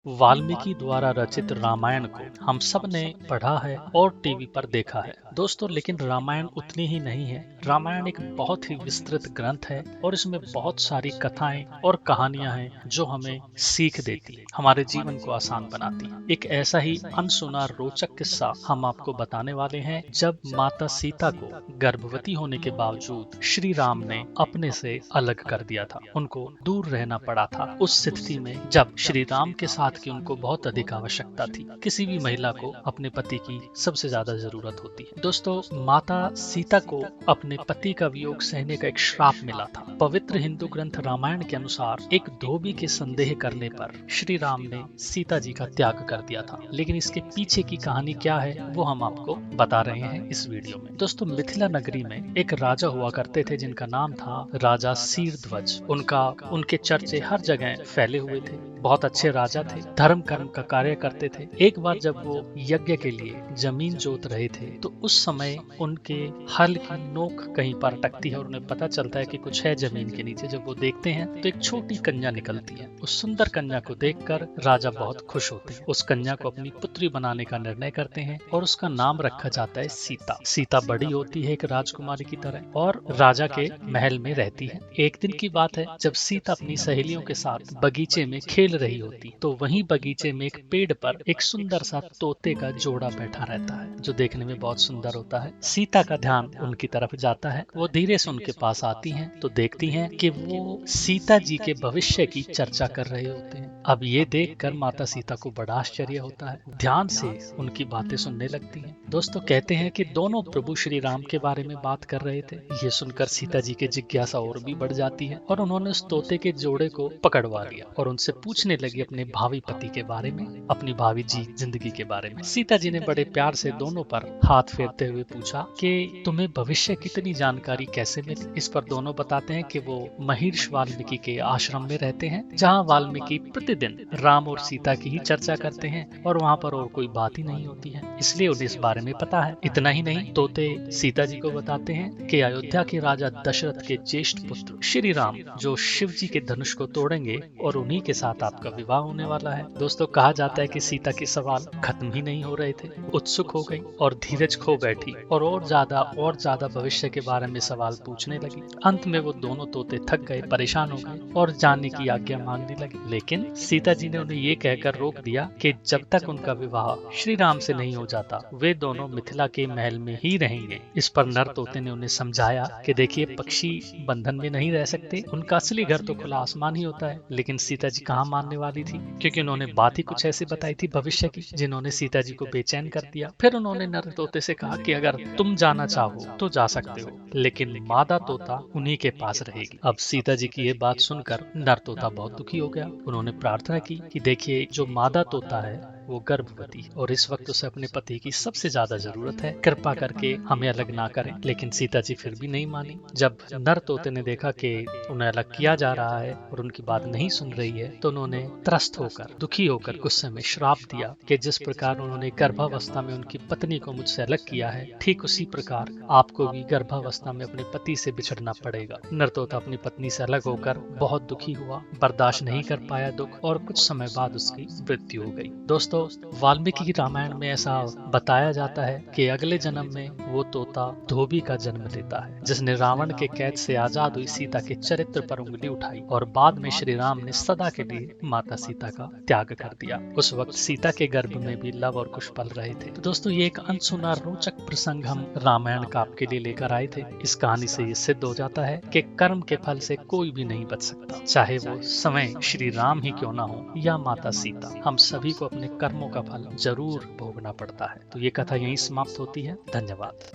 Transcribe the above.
वाल्मीकि द्वारा रचित रामायण को हम सब ने पढ़ा है और टीवी पर देखा है दोस्तों। लेकिन रामायण उतनी ही नहीं है। रामायण एक बहुत ही विस्तृत ग्रंथ है और इसमें बहुत सारी कथाएं और कहानियां हैं जो हमें सीख देती है, हमारे जीवन को आसान बनाती है। एक ऐसा ही अनसुना रोचक किस्सा हम आपको बताने वाले हैं। जब माता सीता को गर्भवती होने के बावजूद श्री राम ने अपने से अलग कर दिया था, उनको दूर रहना पड़ा था। उस स्थिति में जब श्री राम के साथ की उनको बहुत अधिक आवश्यकता थी। किसी भी महिला को अपने पति की सबसे ज्यादा जरूरत होती है। दोस्तों, माता सीता को अपने पति का वियोग सहने का एक श्राप मिला था। पवित्र हिंदू ग्रंथ रामायण के अनुसार एक धोबी के संदेह करने पर श्री राम ने सीता जी का त्याग कर दिया था। लेकिन इसके पीछे की कहानी क्या है वो हम आपको बता रहे हैं इस वीडियो में। दोस्तों, मिथिला नगरी में एक राजा हुआ करते थे जिनका नाम था राजा शीरध्वज। उनके चर्चे हर जगह फैले हुए थे। बहुत अच्छे राजा थे, धर्म कर्म का कार्य करते थे। एक बार जब वो यज्ञ के लिए जमीन जोत रहे थे तो उस समय उनके हल की नोक कहीं पर अटकती है और उन्हें पता चलता है कि कुछ है जमीन के नीचे। जब वो देखते हैं तो एक छोटी कन्या निकलती है। उस सुंदर कन्या को देखकर राजा बहुत खुश होते हैं। उस कन्या को अपनी पुत्री बनाने का निर्णय करते हैं और उसका नाम रखा जाता है सीता। सीता बड़ी होती है एक राजकुमारी की तरह और राजा के महल में रहती है। एक दिन की बात है जब सीता अपनी सहेलियों के साथ बगीचे में खेल रही होती तो वहीं बगीचे में एक पेड़ पर एक सुंदर सा तोते का जोड़ा बैठा रहता है जो देखने में बहुत सुंदर होता है। सीता का ध्यान उनकी तरफ जाता है। वो धीरे से उनके पास आती हैं तो देखती हैं कि वो सीता जी के भविष्य की चर्चा कर रहे होते हैं। अब ये देखकर माता सीता को बड़ा आश्चर्य होता है। ध्यान से उनकी बातें सुनने लगती हैं। दोस्तों, कहते हैं कि दोनों प्रभु श्री राम के बारे में बात कर रहे थे। ये सुनकर सीता जी की जिज्ञासा और भी बढ़ जाती है और उन्होंने उस तोते के जोड़े को पकड़वा लिया और उनसे पूछने लगी अपने भावी पति के बारे में, अपनी भावी जिंदगी के बारे में। सीता जी ने बड़े प्यार से दोनों पर हाथ फेरते हुए पूछा कि तुम्हें भविष्य की इतनी जानकारी कैसे मिली। इस पर दोनों बताते हैं कि वो महर्षि वाल्मीकि के आश्रम में रहते हैं जहाँ वाल्मीकि प्रतिदिन राम और सीता की ही चर्चा करते हैं और वहाँ पर और कोई बात ही नहीं होती है, इसलिए उन्हें इस बारे में पता है। इतना ही नहीं, तोते सीता जी को बताते हैं कि अयोध्या के राजा दशरथ के ज्येष्ठ पुत्र श्री राम जो शिव जी के धनुष को तोड़ेंगे और उन्हीं के साथ आपका विवाह होने वाला है। दोस्तों, कहा जाता है कि सीता के सवाल खत्म ही नहीं हो रहे थे। उत्सुक हो गई और धीरज खो बैठी और ज्यादा भविष्य के बारे में सवाल पूछने लगी। अंत में वो दोनों तोते थक गए, परेशान हो गए और जाने की आज्ञा मांगने लगे। लेकिन सीता जी ने उन्हें ये कहकर रोक दिया कि जब तक उनका विवाह श्री राम से नहीं हो जाता वे दोनों मिथिला के महल में ही रहेंगे। इस पर नर तोते ने उन्हें समझाया कि देखिए, पक्षी बंधन में नहीं रह सकते, उनका असली घर तो खुला आसमान ही होता है। लेकिन सीता जी कहाँ मानने वाली थी, क्योंकि उन्होंने बात ही कुछ ऐसी बताई थी भविष्य की जिन्होंने सीता जी को बेचैन कर दिया। फिर उन्होंने नर तोते से कहा कि अगर तुम जाना चाहो तो जा सकते हो, लेकिन मादा तोता उन्हीं के पास रहेगी। अब सीता जी की ये बात सुनकर नर तोता बहुत दुखी हो गया। उन्होंने प्रार्थना की कि देखिए, जो मादा तोता है वो गर्भवती और इस वक्त उसे अपने पति की सबसे ज्यादा जरूरत है, कृपा करके हमें अलग ना करें। लेकिन सीता जी फिर भी नहीं मानी। जब नर तोते ने देखा कि उन्हें अलग किया जा रहा है और उनकी बात नहीं सुन रही है तो उन्होंने त्रस्त होकर, दुखी होकर गुस्से में श्राप दिया कि जिस प्रकार उन्होंने गर्भावस्था में उनकी पत्नी को मुझसे अलग किया है, ठीक उसी प्रकार आपको भी गर्भावस्था में अपने पति से बिछड़ना पड़ेगा। नर तोता अपनी पत्नी से अलग होकर बहुत दुखी हुआ, बर्दाश्त नहीं कर पाया दुख और कुछ समय बाद उसकी मृत्यु हो गई। दोस्तों, वाल्मीकि की रामायण में ऐसा बताया जाता है कि अगले जन्म में वो तोता धोबी का जन्म लेता है जिसने रावण के कैद से आजाद हुई सीता के चरित्र पर उंगली उठाई और बाद में श्री राम ने सदा के लिए माता सीता का त्याग कर दिया। उस वक्त सीता के गर्भ में भी लव और कुश पल रहे थे। तो दोस्तों, ये एक अनसुना रोचक प्रसंग हम रामायण का आपके लिए लेकर आए थे। इस कहानी से ये सिद्ध हो जाता है कि कर्म के फल से कोई भी नहीं बच सकता, चाहे वो समय श्री राम ही क्यों ना हो या माता सीता। हम सभी को अपने कर्मों का फल जरूर भोगना पड़ता है। तो ये कथा यहीं समाप्त होती है। धन्यवाद।